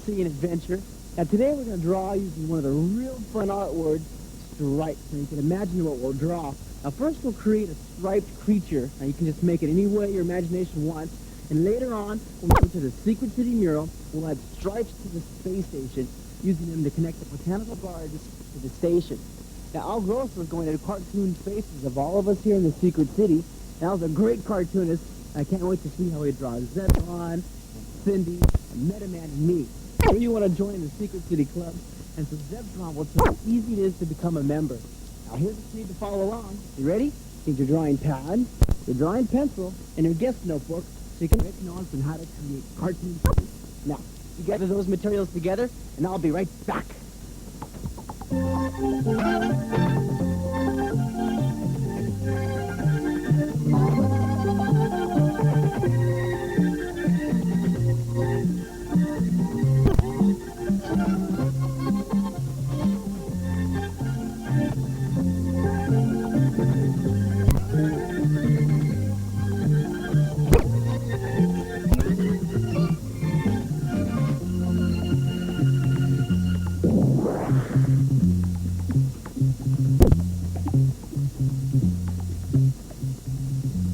see an adventure. Now today we're going to draw using one of the real fun art words, stripes. And you can imagine what we'll draw. Now first we'll create a striped creature. Now you can just make it any way your imagination wants. And later on, when we go to the Secret City mural, we'll add stripes to the space station, using them to connect the botanical gardens to the station. Now Al Grosso is going to do cartoon faces of all of us here in the Secret City. And Al's a great cartoonist. I can't wait to see how he draws Zebron, and Cindy, and Metaman, and me. So you want to join the Secret City Club, and so Zebron will tell you how easy it is to become a member. Now here's what you need to follow along. You ready? You need your drawing pad, your drawing pencil, and your guest notebook, so you can make notes on how to create cartoon faces. Now, you gather those materials together, and I'll be right back.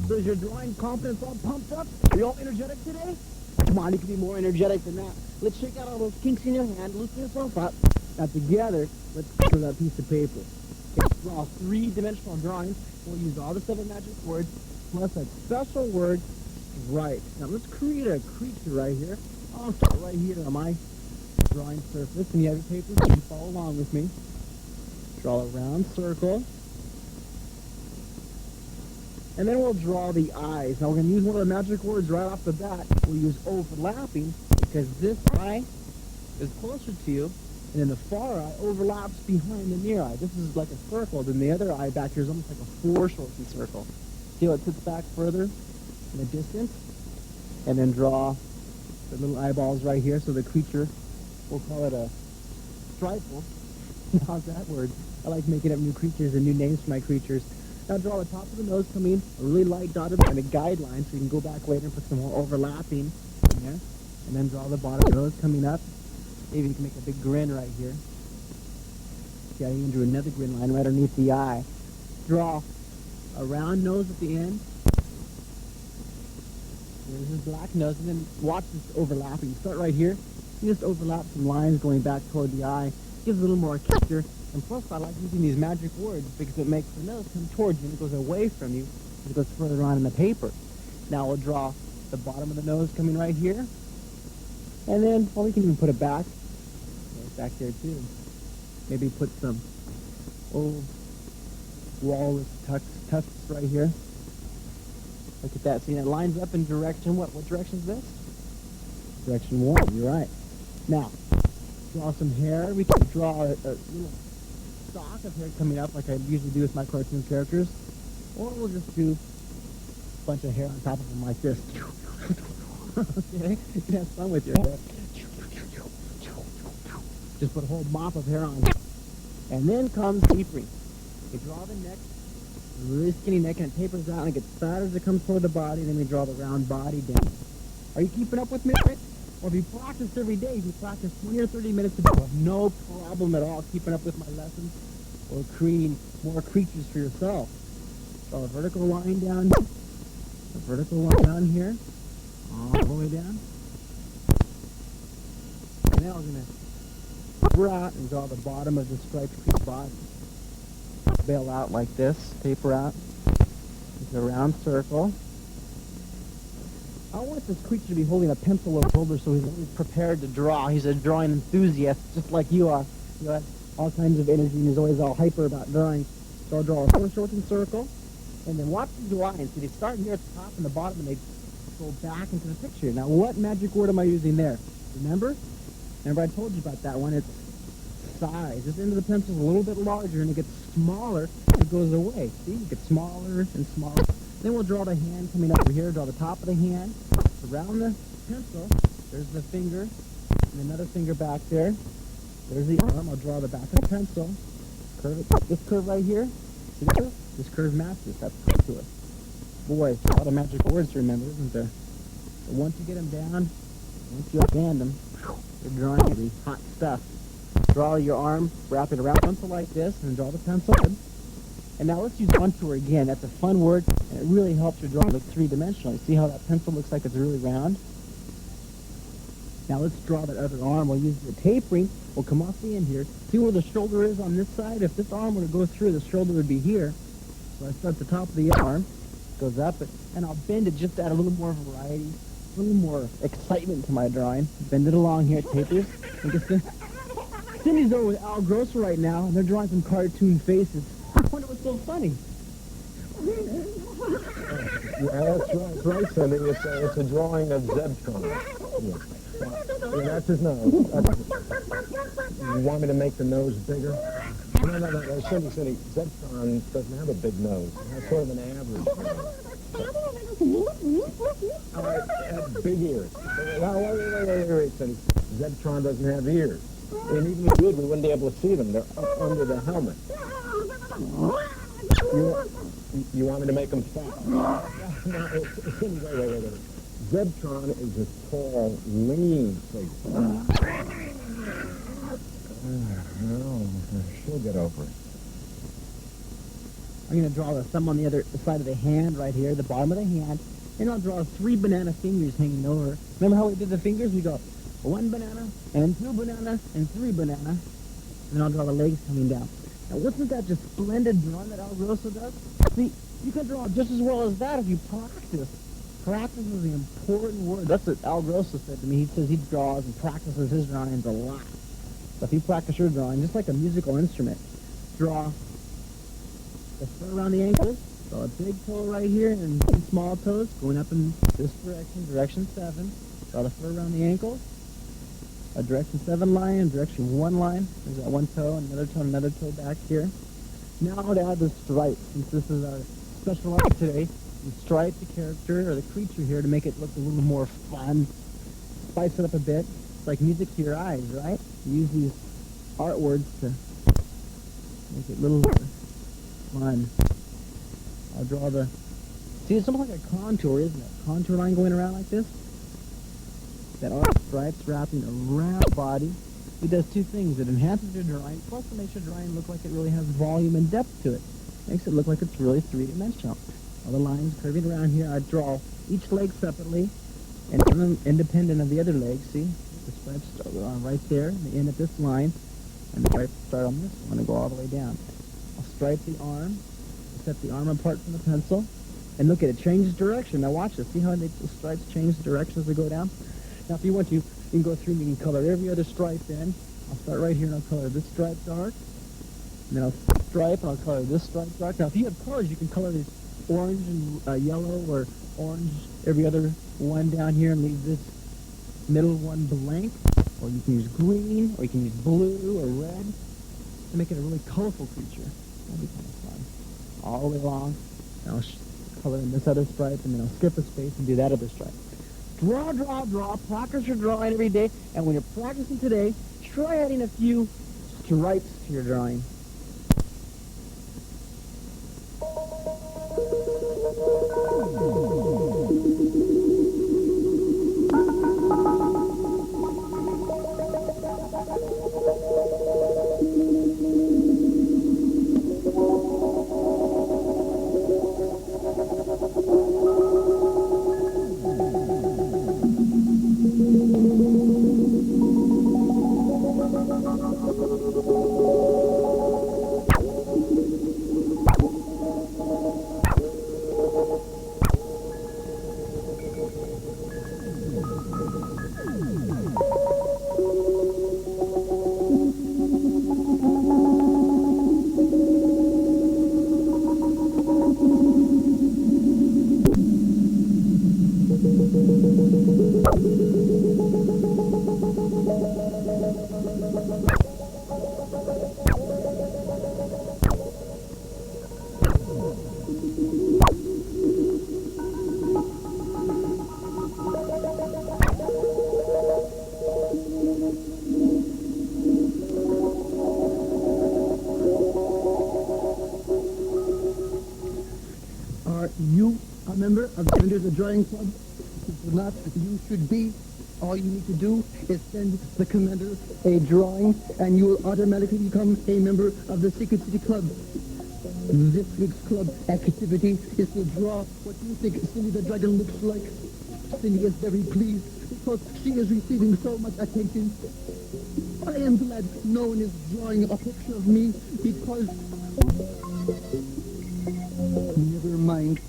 So is your drawing confidence all pumped up? Are you all energetic today? Come on, you can be more energetic than that. Let's shake out all those kinks in your hand, loosen yourself up. Now together, let's color that piece of paper. Let's draw three-dimensional drawings. We'll use all the 7 magic words, plus that special word, stripe. Now let's create a creature right here. I'll start right here on my drawing surface. And you have your paper, so you can follow along with me. Draw a round circle. And then we'll draw the eyes. Now we're going to use one of the magic words right off the bat. We'll use overlapping, because this eye is closer to you, and then the far eye overlaps behind the near eye. This is like a circle, then the other eye back here is almost like a foreshortened circle. See how it sits back further in the distance? And then draw the little eyeballs right here, so the creature, we'll call it a striple. How's that word? I like making up new creatures and new names for my creatures. Now draw the top of the nose coming, a really light dotted line, a guideline, so you can go back later and put some more overlapping in there. And then draw the bottom of the nose coming up. Maybe you can make a big grin right here. Yeah, you can do another grin line right underneath the eye. Draw a round nose at the end. There's his black nose, and then watch this overlapping. Start right here. You just overlap some lines going back toward the eye. Gives a little more texture. And plus, I like using these magic words because it makes the nose come towards you and it goes away from you as it goes further on in the paper. Now we'll draw the bottom of the nose coming right here. And then, well, we can even put it back. Back there too. Maybe put some old walrus tusks right here. Look at that. See, it lines up in direction. What direction is this? Direction 1. You're right. Now, draw some hair. We can draw a little stalk of hair coming up like I usually do with my cartoon characters. Or we'll just do a bunch of hair on top of them like this. Okay? You can have fun with your hair. Just put a whole mop of hair on. And then comes tapering. You draw the neck, really skinny neck, and it tapers out and it gets fat as it comes toward the body, and then we draw the round body down. Are you keeping up with me? Or if you practice every day, if you practice 20 or 30 minutes a day, no problem at all keeping up with my lessons or creating more creatures for yourself. Draw a vertical line down, a vertical line down here, all the way down. And now we're going to taper out and draw the bottom of the striped creature body. Bail out like this, taper out into a round circle. I want this creature to be holding a pencil or folder so he's always prepared to draw. He's a drawing enthusiast, just like you are. You have all kinds of energy and he's always all hyper about drawing. So I'll draw a foreshortened circle, and then watch the lines. See, they start here at the top and the bottom, and they go back into the picture. Now, what magic word am I using there? Remember? Remember I told you about that one. It's size. This end of the pencil is a little bit larger, and it gets smaller as it goes away. See? It gets smaller and smaller. Then we'll draw the hand coming over here. Draw the top of the hand. Around the pencil, there's the finger, and another finger back there. There's the arm. I'll draw the back of the pencil. Curve it. This curve right here. See this? This curve matches. That's good to it. Boy, a lot of magic words to remember, isn't there? But once you get them down, Once you expand them, you're drawing the hot stuff. Draw your arm, wrap it around the pencil like this, and draw the pencil. And now let's use contour again. That's a fun word, and it really helps your drawing look three-dimensional. See how that pencil looks like it's really round? Now let's draw that other arm. We'll use the tapering. We'll come off the end here. See where the shoulder is on this side? If this arm were to go through, the shoulder would be here. So I start at the top of the arm, goes up, and I'll bend it just to add a little more variety, a little more excitement to my drawing. Bend it along here, it tapers. And Cindy's over with Al Grosso right now, and they're drawing some cartoon faces. I wonder what's so funny. Yeah, that's right, Cindy. It's a drawing of Zebtron. Yeah, that's his nose. You want me to make the nose bigger? No, Cindy. Zebtron doesn't have a big nose. It has sort of an average nose. All right, big ears. Wait, Cindy. Zebtron doesn't have ears. And even if we did, we wouldn't be able to see them. They're up under the helmet. You want me to make them fat? No, wait. Zebtron is a tall, lean figure. She'll get over it. I'm going to draw the thumb on the other side of the hand right here, the bottom of the hand, and I'll draw 3 banana fingers hanging over. Remember how we did the fingers? We go 1 banana, and 2 bananas, and 3 banana. And then I'll draw the legs coming down. Now, wasn't that just splendid drawing that Al Grosso does? See, you can draw just as well as that if you practice. Practice is the important word. That's what Al Grosso said to me. He says he draws and practices his drawings a lot. So if you practice your drawing, just like a musical instrument, draw the fur around the ankles, draw a big toe right here, and 2 small toes going up in this direction, direction 7. Draw the fur around the ankles, a direction 7 line, and direction 1 line. There's that 1 toe, and another toe back here. Now to add the stripes, since this is our special art today, we stripe the character or the creature here to make it look a little more fun. Spice it up a bit. It's like music to your eyes, right? You use these art words to make it a little fun. I'll draw the... See, it's almost like a contour, isn't it? Contour line going around like this. That art stripes wrapping around the body. It does 2 things. It enhances your drawing, plus it makes your drawing look like it really has volume and depth to it. Makes it look like it's really 3-dimensional. All the lines curving around here, I draw each leg separately and independent of the other leg. See? The stripes start right there, and they end at this line, and the stripes start on this one and go all the way down. I'll stripe the arm, set the arm apart from the pencil, and look at it, changes direction. Now watch this. See how the stripes change direction as they go down? Now if you want to, you can go through and you can color every other stripe in. I'll start right here and I'll color this stripe dark, and then I'll stripe and I'll color this stripe dark. Now if you have colors, you can color these orange and yellow, or orange every other one down here and leave this middle one blank, or you can use green, or you can use blue or red to make it a really colorful creature. That'd be kind of fun. All the way along, and I'll color in this other stripe, and then I'll skip a space and do that other stripe. Draw. Practice your drawing every day, and when you're practicing today, try adding a few stripes to your drawing. Are you a member of the Drawing Club? not, you should be. All you need to do is send the commander a drawing, and you will automatically become a member of the Secret City Club. This week's club activity is to draw what you think Cindy the Dragon looks like. Cindy is very pleased because she is receiving so much attention. I am glad no one is drawing a picture of me because... Never mind.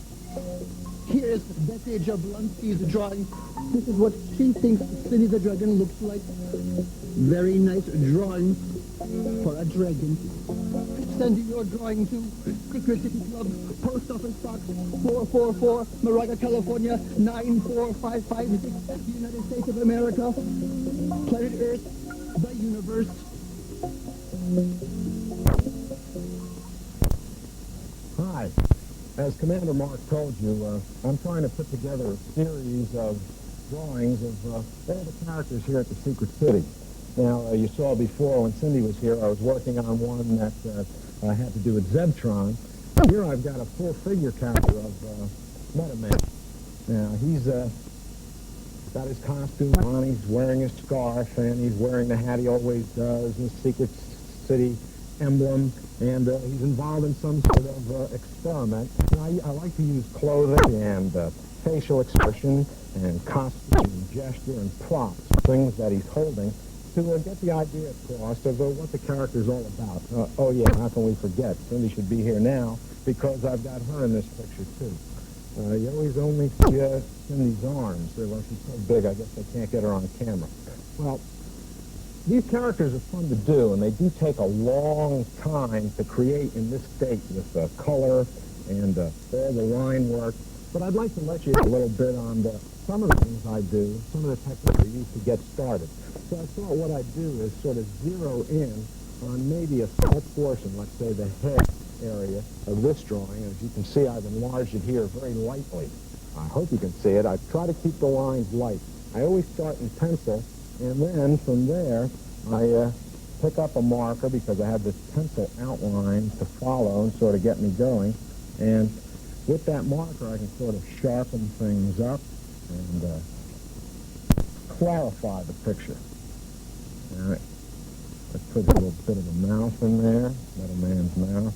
Here is Betty Jablonski's drawing. This is what she thinks Cindy the Dragon looks like. Very nice drawing for a dragon. Send your drawing to Secret City Club, Post Office Box 444, Moraga, California, 94556, United States of America, Planet Earth, the universe. Hi. As Commander Mark told you, I'm trying to put together a series of drawings of all the characters here at the Secret City. Now, you saw before when Cindy was here, I was working on one that had to do with Zebtron. Here I've got a full-figure character of Metaman. Now, he's got his costume on, he's wearing his scarf, and he's wearing the hat he always does, and the Secret City emblem, and he's involved in some sort of experiment. Now, I like to use clothing and facial expression and costume and gesture and props, things that he's holding, to get the idea across of what the character's all about. Oh yeah, how can we forget? Cindy should be here now because I've got her in this picture too. You always only see Cindy's arms. Well, she's so big, I guess they can't get her on camera. Well, these characters are fun to do, and they do take a long time to create in this state with color and all the line work. But I'd like to let you a little bit on some of the things I do, some of the techniques I use to get started. So I thought what I'd do is sort of zero in on maybe a small portion, let's say the head area of this drawing. As you can see, I've enlarged it here very lightly. I hope you can see it. I try to keep the lines light. I always start in pencil, and then from there, I pick up a marker because I have this pencil outline to follow and sort of get me going. And with that marker, I can sort of sharpen things up and clarify the picture. All right. Let's put a little bit of a mouth in there. Not a man's mouth.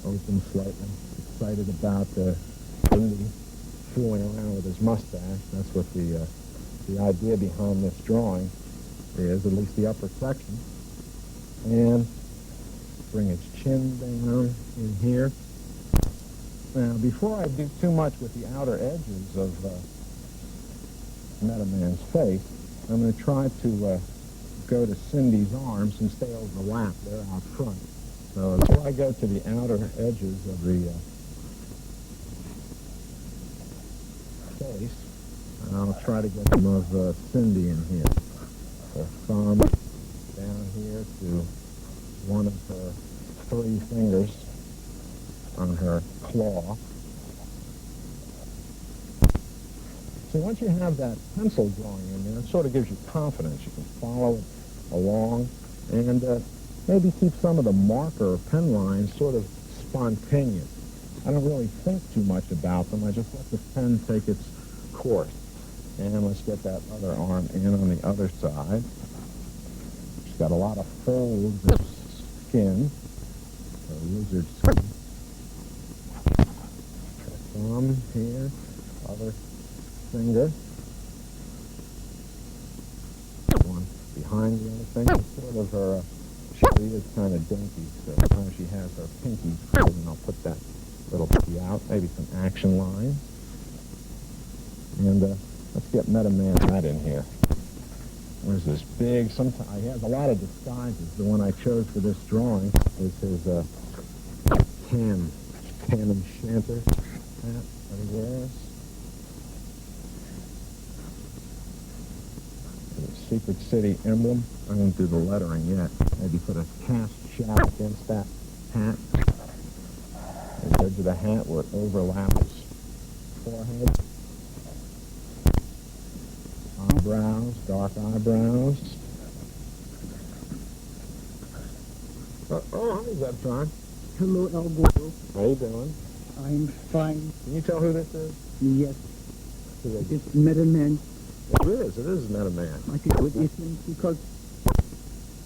Open slightly. Excited about Cindy fooling around with his mustache. That's what the idea behind this drawing is, at least the upper section. And bring his chin down in here. Now, before I do too much with the outer edges of Metaman's face, I'm going to try to go to Cindy's arms and stay overlapped. They're out front. So before I go to the outer edges of the face, I'll try to get some of Cindy in here. Her thumb down here to one of her 3 fingers on her claw. So once you have that pencil drawing in there, it sort of gives you confidence. You can follow it along and maybe keep some of the marker or pen lines sort of spontaneous. I don't really think too much about them. I just let the pen take its course. And let's get that other arm in on the other side. She's got a lot of folds of skin, or lizard skin. Her thumb here, other finger. One behind the other finger. Sort of her, she is kind of dainty, so sometimes she has her pinky, and I'll put that little pinky out, maybe some action lines. And let's get Metaman right in here. There's this big, sometimes he has a lot of disguises. The one I chose for this drawing is his Tam Enchanter hat that he wears. The Secret City emblem. I won't do the lettering yet. Maybe put a cast shadow against that hat. The edge of the hat where it overlaps his forehead. Eyebrows, dark eyebrows. Oh, hi, Zebtron. Hello, El Gordo. How you doing? I'm fine. Can you tell who this is? Yes. It's Meta Man. It is Meta Man. I could with him because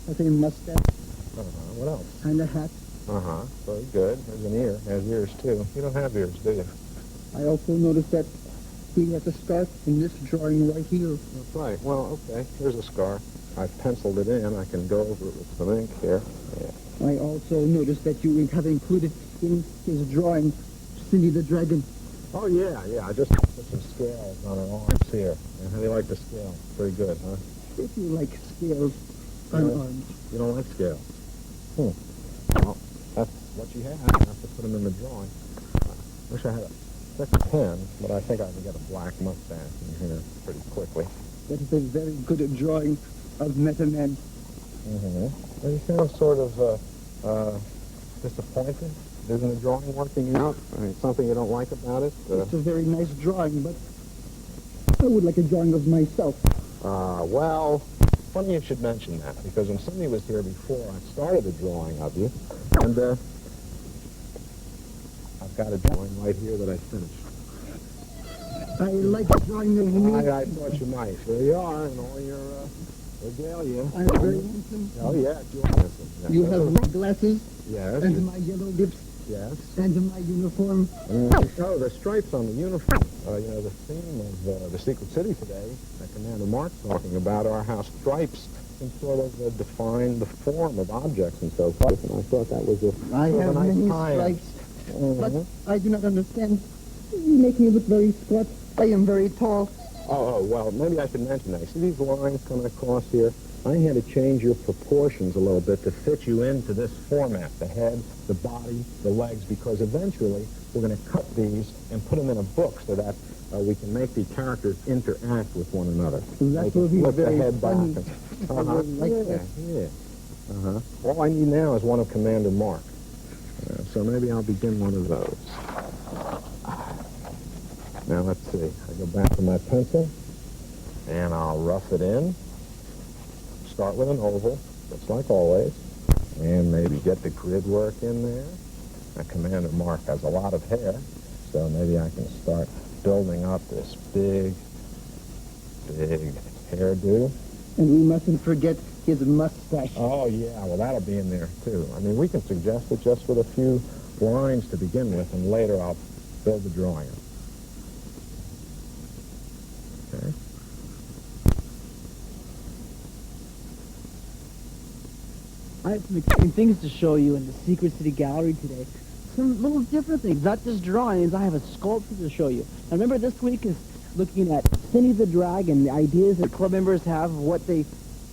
has a mustache What else? and a hat. Very good. There's an ear. Has ears, too. You don't have ears, do you? I also noticed that he has a scarf in this drawing right here. That's right. Well, okay. Here's a scar. I've penciled it in. I can go over it with some ink here. Yeah. I also noticed that you have included in his drawing Cindy the Dragon. Oh, yeah. I just put some scales on her arms here. And how do you like the scale? Pretty good, huh? If you like scales on arms. You don't like scales? Well, that's what you have. I have to put them in the drawing. Wish I had a thick pen, but I think I can get a black mustache in here pretty quickly. That is a very good drawing of Meta Man. Well, you sound sort of disappointed. Isn't the drawing working out? I mean, something you don't like about it? It's a very nice drawing, but I would like a drawing of myself. Well, funny you should mention that, because when Cindy was here before, I started a drawing of you, and I've got a drawing right here that I finished. I like the drawing of me. I thought you might. Here you are, in all your regalia. I'm very handsome. Oh, yeah, you're handsome. Yeah. You have my glasses Yes. and my yellow lips Yes. and my uniform. Oh, the stripes on the uniform. The theme of the Secret City today, that Commander Mark's talking about, are how stripes can sort of define the form of objects and so forth. And I thought that was I sort of have a nice many tie-in. stripes, but I do not understand. You make me look very squat. I am very tall. Well, maybe I should mention that. See these lines coming across here? I had to change your proportions a little bit to fit you into this format, the head, the body, the legs, because eventually we're going to cut these and put them in a book so that we can make the characters interact with one another. That will be flip the very head funny. back. I would like that. Yeah. All I need now is one of Commander Mark. So maybe I'll begin one of those. Now let's see. I go back to my pencil, and I'll rough it in. Start with an oval, just like always, and maybe get the grid work in there. Now, Commander Mark has a lot of hair, so maybe I can start building up this big hairdo. And we mustn't forget his mustache. Oh, yeah, well, that'll be in there, too. I mean, we can suggest it just with a few lines to begin with, and later I'll build the drawing up. Okay. I have some exciting things to show you in the Secret City Gallery today. Some little different things, not just drawings. I have a sculpture to show you. Now remember, this week is looking at Cindy the Dragon, the ideas that club members have of what they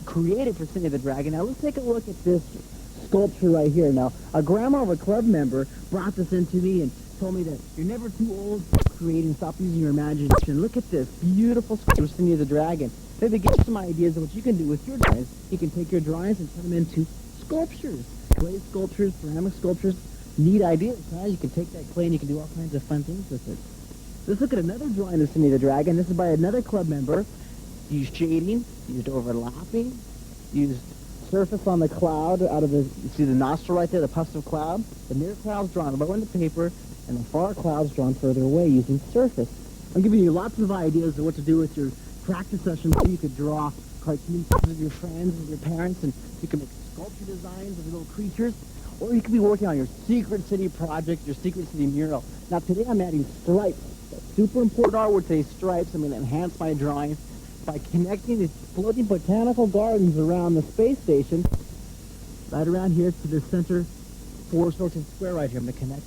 created for Cindy the Dragon. Now let's take a look at this sculpture right here. Now, a grandma of a club member brought this into me and told me that you're never too old for creating. Stop using your imagination. Look at this beautiful sculpture of Cindy the Dragon. Maybe get some ideas of what you can do with your drawings. You can take your drawings and turn them into sculptures, clay sculptures, ceramic sculptures. Neat ideas, huh? You can take that clay and you can do all kinds of fun things with it. Let's look at another drawing of Cindy the Dragon. This is by another club member. Used shading, used overlapping, used surface on the cloud out of the, you see the nostril right there, the puffs of cloud? The near cloud's drawn low in the paper, and the far cloud's drawn further away using surface. I'm giving you lots of ideas of what to do with your practice sessions. You could draw cartoons with your friends, with your parents, and you can make sculpture designs of little creatures, or you could be working on your Secret City project, your Secret City mural. Now today I'm adding stripes. Super important artwork today, stripes. I'm going to enhance my drawing by connecting these floating botanical gardens around the space station, right around here to the center 4-sorted square right here. I'm going to connect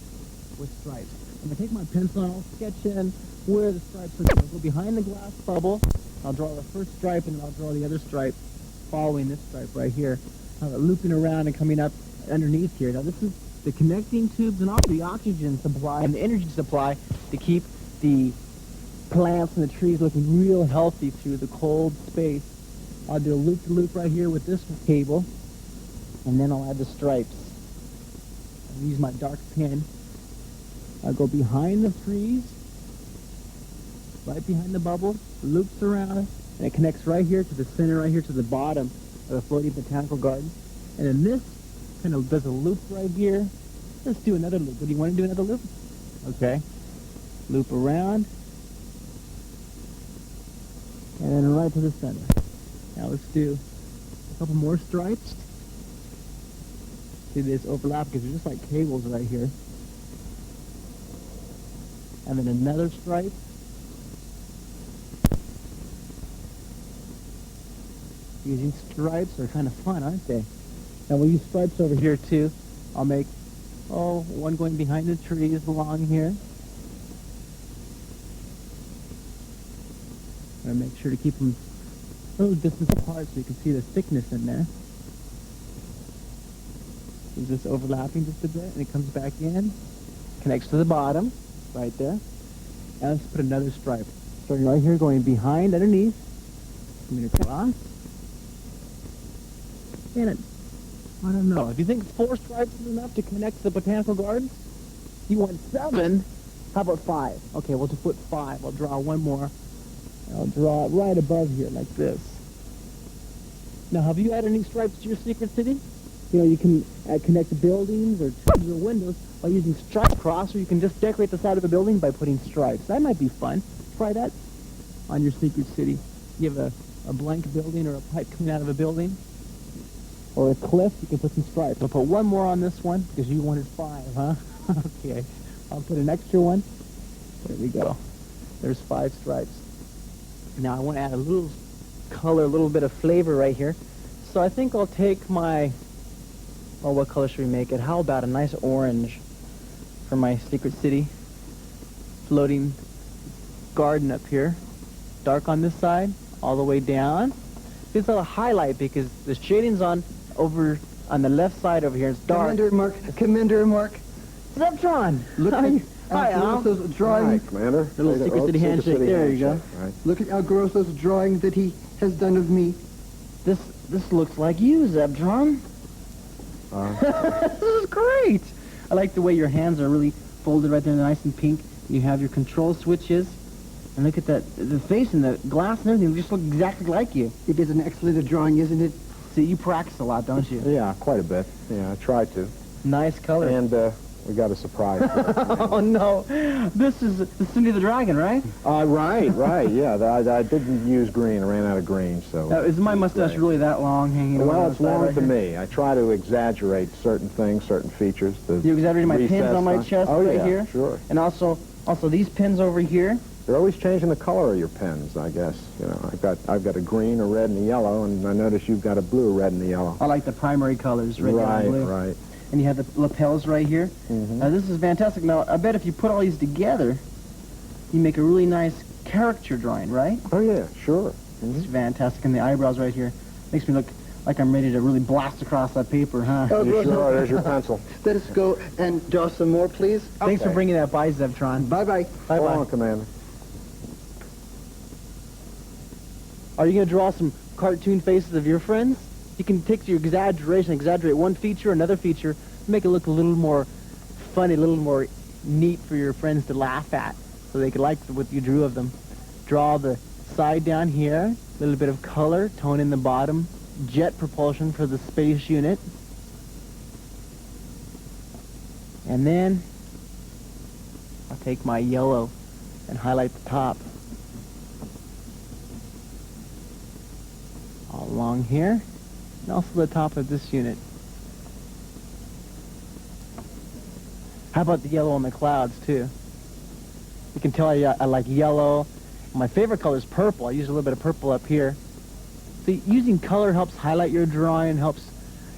with stripes. I'm going to take my pencil and I'll sketch in where the stripes are going. I'll go behind the glass bubble. I'll draw the first stripe and then I'll draw the other stripe following this stripe right here. Looping around and coming up underneath here. Now this is the connecting tubes and also the oxygen supply and the energy supply to keep the plants and the trees looking real healthy through the cold space. I'll do a loop-to-loop right here with this cable, and then I'll add the stripes. I'll use my dark pen. I'll go behind the trees, right behind the bubble, loops around, and it connects right here to the center, right here to the bottom of the floating botanical garden. And then this kind of does a loop right here. Let's do another loop. Do you want to do another loop? Okay. Loop around. and right to the center. Now let's do a couple more stripes. See this overlap because they're just like cables right here. And then another stripe. Using stripes are kind of fun, aren't they? Now we'll use stripes over here too. I'll make, one going behind the trees along here. I'm going to make sure to keep them a little distance apart so you can see the thickness in there. Is this overlapping just a bit, and it comes back in, connects to the bottom, right there. And let's put another stripe. Starting right here, going behind, underneath, coming across. And I don't know, if you think 4 stripes is enough to connect to the botanical gardens, you want 7, how about 5? Okay, we'll just put 5. I'll draw one more. I'll draw it right above here, like this. Now, have you added any stripes to your secret city? You know, you can connect the buildings or trees or windows by using stripe cross, or you can just decorate the side of a building by putting stripes. That might be fun. Try that on your secret city. You have a blank building or a pipe coming out of a building or a cliff, you can put some stripes. I'll put one more on this one because you wanted 5, huh? Okay, I'll put an extra one. There we go. There's 5 stripes. Now I want to add a little color, a little bit of flavor right here. So I think I'll take my, what color should we make it? How about a nice orange for my secret city floating garden up here. Dark on this side, all the way down. It's a highlight because the shading's on over on the left side over here. It's dark. Commander Mark. Zeptron! Look at Hi, Al. Grosso's drawing. Hi, Commander. Little secret city handshake. There you go. Right. Look at Al Grosso's drawing that he has done of me. This looks like you, Zeptron. This is great. I like the way your hands are really folded right there, nice and pink. You have your control switches. And look at that, the face and the glass and everything just look exactly like you. It is an excellent drawing, isn't it? See, you practice a lot, don't you? Yeah, quite a bit. Yeah, I tried to. Nice color. And we got a surprise. Oh, no. This is Cindy the Dragon, right? Right, yeah. I didn't use green. I ran out of green, so... Is my mustache really that long hanging over Well, on it's the side long right to here? me. I try to exaggerate certain things, certain features. You exaggerating my pins on my chest right yeah, here? Sure. And also these pins over here. You're always changing the color of your pens, I guess. You know, I've got a green, a red, and a yellow, and I notice you've got a blue, a red, and a yellow. I like the primary colors, red, yellow, and blue. Right. And you have the lapels right here. Mm-hmm. Now, this is fantastic. Now, I bet if you put all these together, you make a really nice caricature drawing, right? Oh, yeah, sure. It's fantastic. And the eyebrows right here makes me look like I'm ready to really blast across that paper, huh? Oh, You sure are. There's your pencil. Let us go and draw some more, please. Thanks for bringing that by, Zeptron. Bye-bye. Hold on, Commander. Are you going to draw some cartoon faces of your friends? You can take your exaggeration, exaggerate one feature, another feature, make it look a little more funny, a little more neat for your friends to laugh at, so they could like what you drew of them. Draw the side down here, a little bit of color, tone in the bottom, jet propulsion for the space unit. And then I'll take my yellow and highlight the top. All along here, and also the top of this unit. How about the yellow on the clouds, too? You can tell I like yellow. My favorite color is purple. I use a little bit of purple up here. See, using color helps highlight your drawing, helps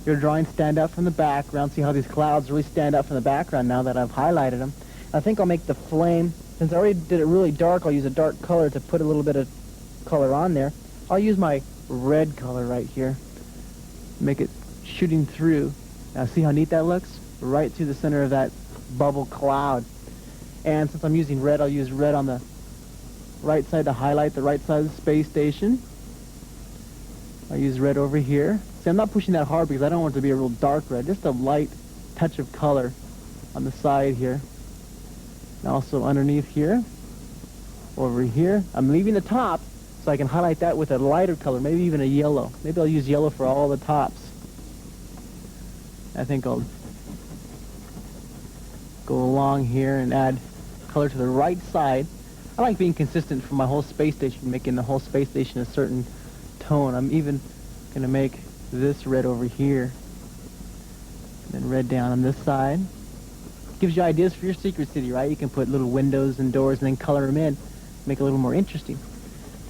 your drawing stand out from the background. See how these clouds really stand out from the background now that I've highlighted them. I think I'll make the flame, since I already did it really dark, I'll use a dark color to put a little bit of color on there. I'll use my red color right here. Make it shooting through. Now see how neat that looks? Right through the center of that bubble cloud. And since I'm using red, I'll use red on the right side to highlight the right side of the space station. I'll use red over here. See, I'm not pushing that hard because I don't want it to be a real dark red. Just a light touch of color on the side here. And also underneath here. Over here. I'm leaving the top so I can highlight that with a lighter color, maybe even a yellow. Maybe I'll use yellow for all the tops. I think I'll go along here and add color to the right side I like being consistent for my whole space station, making the whole space station a certain tone. I'm even going to make this red over here, and then red down on this side. Gives you ideas for your secret city, right? You can put little windows and doors and then color them in, make it a little more interesting.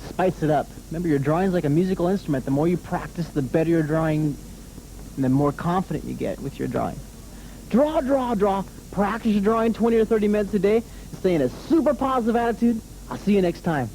Spice it up. Remember, your drawing's like a musical instrument. The more you practice, the better your drawing, and the more confident you get with your drawing. Draw, draw, draw. Practice your drawing 20 or 30 minutes a day. Stay in a super positive attitude. I'll see you next time.